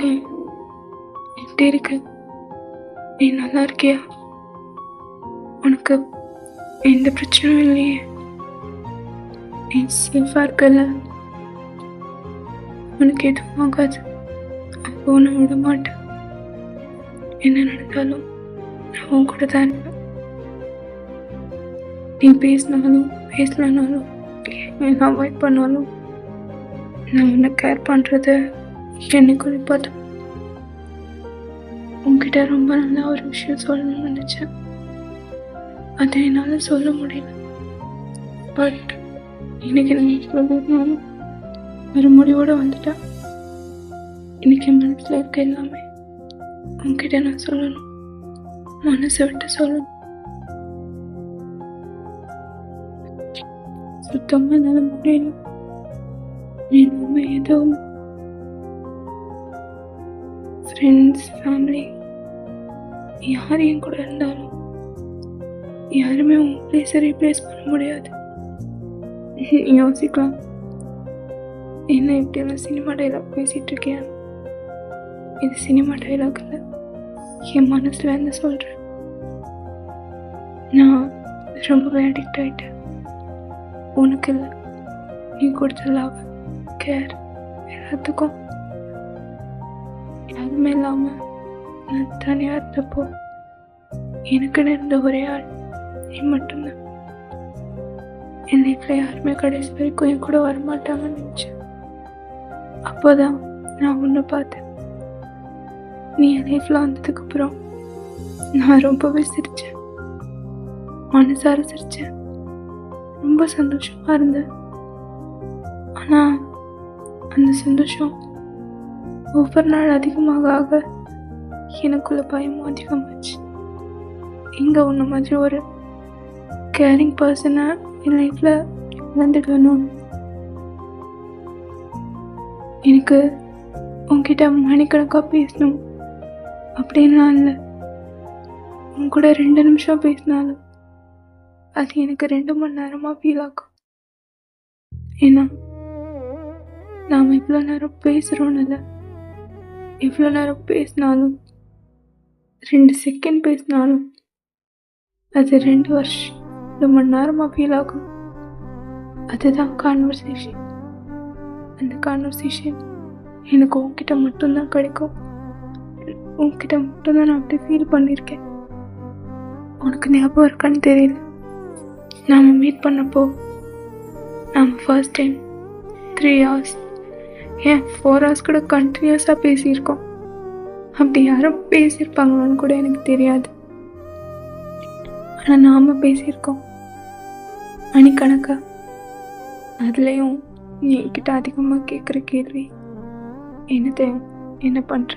சொல்லுங்க, எப்படி இருக்க? நீ நல்லா இருக்கியா? உனக்கு எந்த பிரச்சனையும் இல்லையே? நீ சேஃபா இருக்கல? உனக்கு எதுவும் ஆகாது. அப்போ நான் விட மாட்டேன். என்ன நடந்தாலும் நான் உன் கூட தான் இருப்பேன். நீ பேசினாலும் பேசலனாலும் என்ன அவாய்ட் பண்ணாலும் நான் உன்னை கேர் பண்ணுறத என்னைக்கும் நிப்பாட்டேன். உன்கிட்ட ரொம்ப நல்லா ஒரு விஷயம் சொல்லணும்னு நினச்சேன். அதை என்னால் சொல்ல முடியல. பட் இன்னைக்கு நான் சொல்லணும் ஒரு முடிவோடு வந்துட்டேன். இன்னைக்கு என் மனசில் இருக்க எல்லாமே உன்கிட்ட நான் சொல்லணும். மனசை விட்டு சொல்லணும். சுத்தமாக என்னால் முடியல. எதுவும் எதுவும் ஃப்ரெண்ட்ஸ், ஃபேமிலி யார் என் கூட இருந்தாலும் யாருமே உன் பிளேஸை ரீப்ளேஸ் பண்ண முடியாது. யோசிக்கலாம், என்ன இப்படியெல்லாம் சினிமா டைலாக் பேசிகிட்டு இருக்கேன். இது சினிமா டைலாக் இல்லை, என் மனசில் இருந்து சொல்கிறேன். நான் ரொம்பவே அடிக்ட் ஆகிட்டேன். உனக்கு இல்லை, நீ கொடுத்த லவ், கேர் எல்லாத்துக்கும். யாருமே இல்லாமல் நான் தனியாக இருந்தப்போ எனக்குன்னு இருந்த ஒரே ஆள் நீ மட்டும்தான். என் லைஃப்பில் யாருமே கடைசி வரைக்கும் என் கூட வரமாட்டாங்கன்னு நினச்சேன். அப்போதான் நான் உன்னை பார்த்தேன். நீ என் லைஃப்பில் வந்ததுக்கப்புறம் நான் ரொம்பவே சிரித்தேன். மனசார சிரித்தேன். ரொம்ப சந்தோஷமாக இருந்தேன். ஆனால் அந்த சந்தோஷம் ஒவ்வொரு நாள் அதிகமாக ஆக எனக்குள்ள பயமும் அதிகமாச்சு. இங்கே உன்ன மாதிரி ஒரு கேரிங் பர்சனை என் லைஃப்பில் இழந்துடணும். எனக்கு உன்கிட்ட மணிக்கணக்காக பேசணும் அப்படின்லாம் இல்லை. உன் கூட 2 நிமிஷம் பேசினாலும் அது எனக்கு 2 மணி நேரமாக ஃபீல் ஆகும். ஏன்னா நாம் இவ்வளோ நேரம் பேசுகிறோன்னு இல்லை, எவ்வளோ நேரம் பேசினாலும் 2 செகண்ட் பேசினாலும் அது 2 வருஷம் 2 மணி நேரமாக ஃபீல் ஆகும். அதுதான் கான்வர்சேஷன். அந்த கான்வர்சேஷன் எனக்கு உன்கிட்ட மட்டும்தான் கிடைக்கும். உன்கிட்ட மட்டும்தான் நான் அப்படி ஃபீல் பண்ணியிருக்கேன். உனக்கு ஞாபகம் இருக்கான்னு தெரியல, நாம் மீட் பண்ணப்போ நாம் ஃபர்ஸ்ட் டைம் 3 hours, ஏன் 4 hours கூட கண்டினியூஸாக பேசியிருக்கோம். அப்படி யாரும் பேசியிருப்பாங்கன்னு கூட எனக்கு தெரியாது. ஆனால் நாம் பேசியிருக்கோம் மணிக்கணக்கா. அதுலேயும் நீ என்கிட்ட அதிகமாக கேட்குற கேள்வி என்ன தேவை, என்ன பண்ணுற,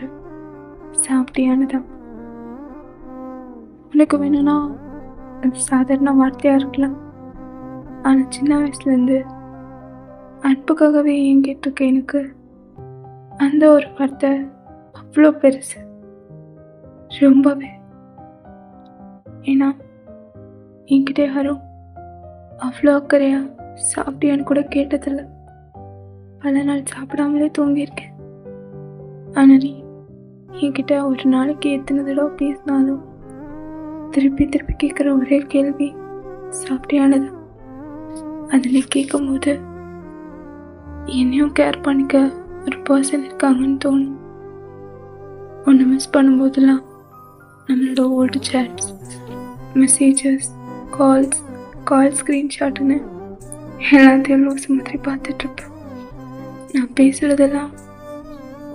சாப்பிட்டியான்னு தான். உனக்கு வேணும்னா அது சாதாரண வார்த்தையாக இருக்கலாம். ஆனால் சின்ன வயசுலேருந்து அன்புக்காகவே ஏன் கேட்டிருக்க எனக்கு அந்த ஒரு வார்த்தை அவ்வளோ பெருசு, ரொம்பவே. ஏன்னா என்கிட்ட யாரும் அவ்வளோ அக்கறையா சாப்பிட்டியான்னு கூட கேட்டதில்ல. பல நாள் சாப்பிடாமலே தூங்கியிருக்கேன். ஆனால் நீ என்கிட்ட ஒரு நாளைக்கு எத்தனை தடவை பேசினாலும் திருப்பி திருப்பி கேட்குற ஒரே கேள்வி சாப்பிட்டியானது. அதில் கேட்கும்போது என்னையும் கேர் பண்ணிக்க ஒரு பர்சன் இருக்காங்கன்னு தோணும். ஒன்று மிஸ் பண்ணும்போதெல்லாம் நம்மளோட ஓல்டு சேட்ஸ், மெசேஜஸ், கால் ஸ்க்ரீன்ஷாட்டுன்னு எல்லாத்தையும் லூஸ் மாதிரி பார்த்துட்ருப்பேன். நான் பேசுகிறதெல்லாம்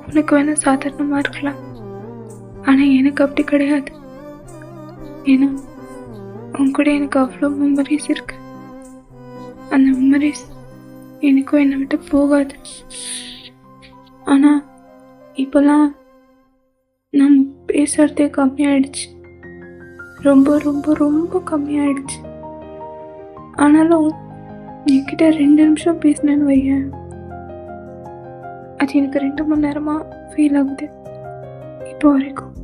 உனக்கு வேணால் சாதாரணமாக இருக்கலாம், ஆனால் எனக்கு அப்படி கிடையாது. ஏன்னா உன் கூட எனக்கு அவ்வளோ மெமரிஸ் இருக்கு. அந்த மெமரிஸ் எனக்கும் என்னை விட்டு போகாது. ஆனால் இப்போல்லாம் நம்ம பேசுகிறதே கம்மியாயிடுச்சு. ரொம்ப ரொம்ப ரொம்ப கம்மியாயிடுச்சு. ஆனாலும் என்கிட்ட 2 நிமிஷம் பேசினேன்னு வையேன், அது எனக்கு 2 மணி நேரமாக ஃபீல் ஆகுது. இப்போ வரைக்கும்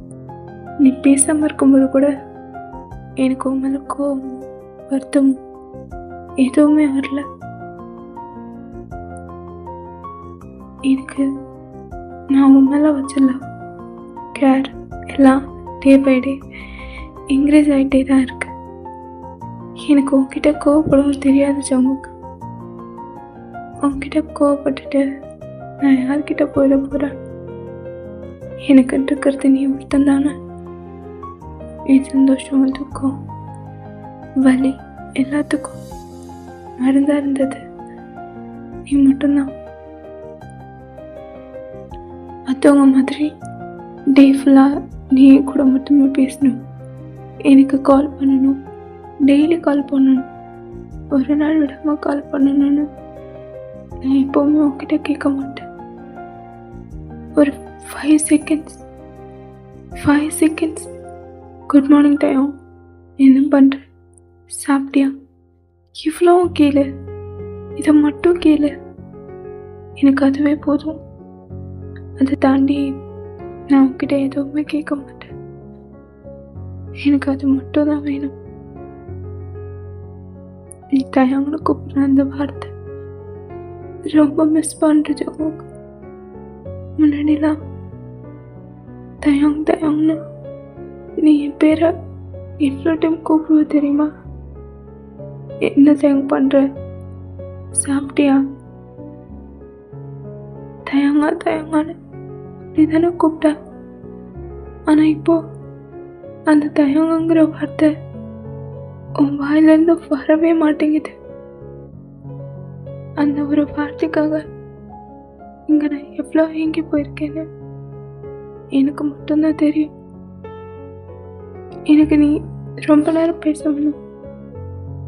நீ பேசாமல் இருக்கும்போது கூட எனக்கு உன் மேலே கோவம், வருத்தம் எதுவுமே வரல. எனக்கு நான் உன் மேலே வச்சிடலாம் கேர் எல்லாம் டே பை டே இன்க்ரீஸ் ஆகிட்டே தான் இருக்கு. எனக்கு உன்கிட்ட கோவப்படவும் தெரியாது ஜம்முக்கு. உன்கிட்ட கோவப்பட்டுட்டு நான் யார்கிட்ட போயிட போகிறேன்? எனக்கு இருக்கிறது நீ ஒருத்தன் தானே. என் சந்தோஷம் துக்கம் வலி எல்லாத்துக்கும் மருந்தாக இருந்தது நீ மட்டும்தான். மற்றவங்க மாதிரி டே ஃபுல்லாக நீ என் கூட மட்டுமே பேசணும், எனக்கு கால் பண்ணணும், டெய்லி கால் பண்ணணும், ஒரு நாள் விடாமல் கால் பண்ணணும்னு நான் எப்போவுமே உன்கிட்ட கேட்க மாட்டேன். ஒரு 5 செகண்ட்ஸ் குட் மார்னிங் டைம், என்ன பண்ணுற, சாப்பிட்டியா, இவ்வளவும் கேளு, இதை மட்டும் கேளு, எனக்கு அதுவே போதும். அதை தாண்டி நான் உன்கிட்ட எதுவுமே கேட்க மாட்டேன். எனக்கு அது மட்டும் தான் வேணும். நீ தயங்கன்னு கூப்பிட்ற அந்த வார்த்தை ரொம்ப மிஸ் பண்ணுறது. உங்களுக்கு முன்னாடிலாம் தயங்னு நீ என் பேரை எவ்வளோ டைம் கூப்பிடுவ தெரியுமா? என்ன தயங்க பண்ணுற, சாப்பிட்டியா, தயங்கான்னு அப்படி தானே கூப்பிட்ட. ஆனால் இப்போ அந்த தயங்குங்கிற வார்த்தை உன் வாயிலேருந்து வரவே மாட்டேங்குது. அந்த ஒரு வார்த்தைக்காக இங்கே நான் எவ்வளோ ஏங்கி போயிருக்கேன்னு எனக்கு மட்டும்தான் தெரியும். எனக்கு நீ ரொம்ப நேரம் பேசணும்,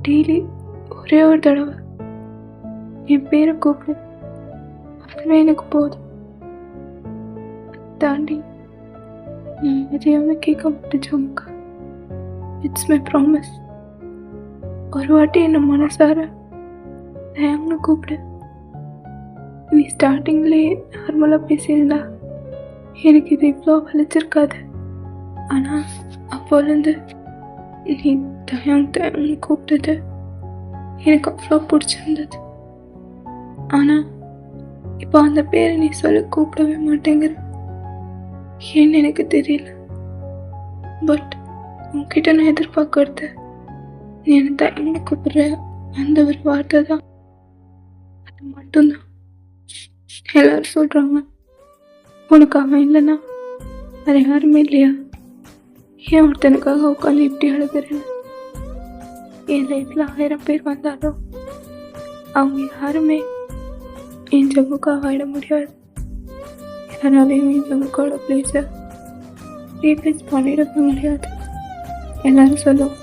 டெய்லி ஒரே ஒரு தடவை என் பேரை கூப்பிடு, அதுவே எனக்கு போதும். தாண்டி நான் எதையுமே கேட்க மாட்டேன் ஜம்முக்கா. It's my promise. ஒரு வாட்டி என்ன மனசார தயங்கன்னு கூப்பிடு. நீ ஸ்டார்டிங்லேயே நார்மலாக பேசியிருந்தா எனக்கு இது இவ்வளோ வலிச்சிருக்காது. ஆனால் அப்போலேருந்து நீ தயங்கன்னு கூப்பிட்டது எனக்கு அவ்வளோ பிடிச்சிருந்தது. ஆனால் இப்போ அந்த பேரை நீ சொல்லி கூப்பிடவே மாட்டேங்கிற. ஏன்னு எனக்கு தெரியல. பட் உன்கிட்ட நான் எதிர்பார்க்கறது நீ என்னை தயங்கன்னு கூப்பிடுற அந்த ஒரு வார்த்தை தான். அது மட்டும்தான். எல்லாரும் சொல்கிறாங்க உனக்கு அவன் இல்லைன்னா அது யாருமே இல்லையா, ஏன் ஒருத்தனுக்காக உட்காந்து இப்படி அழுகிறேன்னு. என் லைஃப்பில் 1000 பேர் வந்தாலும் அவங்க யாருமே என் ஜம்முக்காக ஆகிட முடியாது. யாராலையும் என் ஜம்முக்கோட பிளேஸை ரீப்ளேஸ் பண்ணிடவே முடியாது. எல்லாரும் சொல்லுவோம்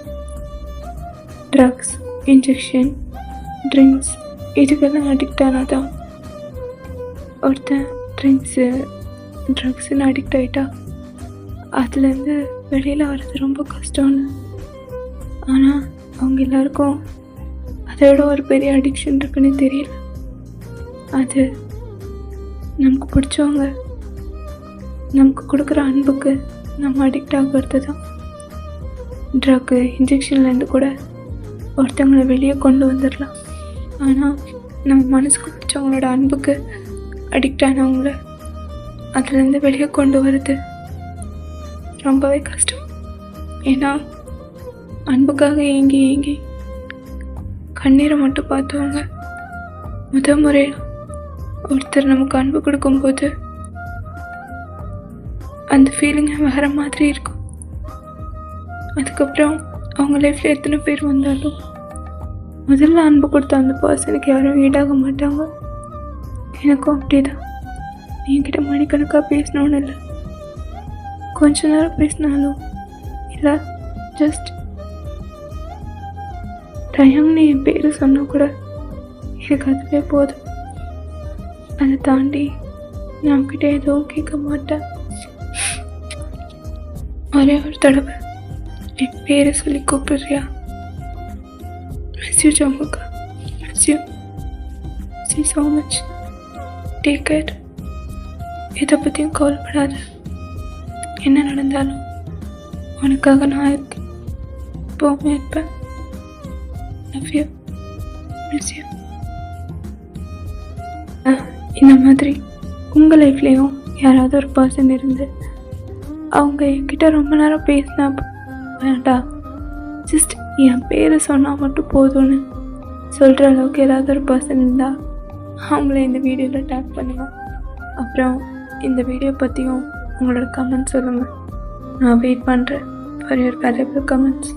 ட்ரக்ஸ், இன்ஜெக்ஷன், ட்ரிங்க்ஸ் இதுக்கெல்லாம் அடிக்ட் ஆனால் தான். ஒருத்தன் ட்ரிங்க்ஸு ட்ரக்ஸுன்னு அடிக்ட் ஆகிட்டா அதுலேருந்து வெளியில் வர்றது ரொம்ப கஷ்டம்னு. ஆனால் அவங்க எல்லாருக்கும் அதோட ஒரு பெரிய அடிக்ஷன் இருக்குன்னு தெரியல. அது நமக்கு பிடிச்சவங்க நமக்கு கொடுக்குற அன்புக்கு நம்ம அடிக்ட் ஆகிறது தான். ட்ரக்கு இன்ஜெக்ஷன்லேருந்து கூட ஒருத்தவங்களை வெளியே கொண்டு வந்துடலாம். ஆனால் நம்ம மனசுக்கு பிடிச்சவங்களோட அன்புக்கு அடிக்ட் ஆனவங்கள அதுலேருந்து வெளியே கொண்டு வருது ரொம்பவே கஷ்டம். ஏன்னா அன்புக்காக ஏங்கி கண்ணீரை மட்டும் பார்த்தவங்க முறையில் ஒருத்தர் நமக்கு அன்பு கொடுக்கும்போது அந்த ஃபீலிங்கை வேறு மாதிரி இருக்கும். அதுக்கப்புறம் அவங்க லைஃப்பில் எத்தனை பேர் வந்தாலும் முதல்ல அன்பு கொடுத்த அந்த பர்சனுக்கு யாரும் ஈடாக மாட்டாங்க. எனக்கும் அப்படி தான். என்கிட்ட மணிக்கணக்காக பேசணும்னு இல்லை, கொஞ்ச நேரம் பேசினாலும் இல்லை, ஜஸ்ட் தயங்னு என் பேர் சொன்னால் கூட எனக்கு அதுவே போதும். அதை தாண்டி நான் அவங்ககிட்ட எதுவும் கேட்க மாட்டேன். ஒரே ஒரு தடவை என் பேரை சொல்லி கூப்பிடுறியா? மிஸ் யூ ஜம்முக்கா, miss you, miss you so much. Take care. எதை பற்றியும் கவலைப்படாத. என்ன நடந்தாலும் உனக்காக நான் இருக்கேன், எப்போவுமே இருப்பேன். Love you, miss you. இந்த மாதிரி உங்கள் லைஃப்லேயும் யாராவது ஒரு பர்சன் இருந்து அவங்க என்கிட்ட ரொம்ப நேரம் பேசினா வேண்டாம், ஜஸ்ட் என் பேரை சொன்னால் மட்டும் போதும்னு சொல்கிற அளவுக்கு ஏதாவது ஒரு பர்சன் இருந்தால் அவங்கள இந்த வீடியோவில் டேக் பண்ணுங்கள். அப்புறம் இந்த வீடியோ பற்றியும் உங்களோட கமெண்ட்ஸ் சொல்லுங்கள். நான் வெயிட் பண்ணுறேன் ஃபார் யுவர் வேல்யூபிள் கமெண்ட்ஸ்.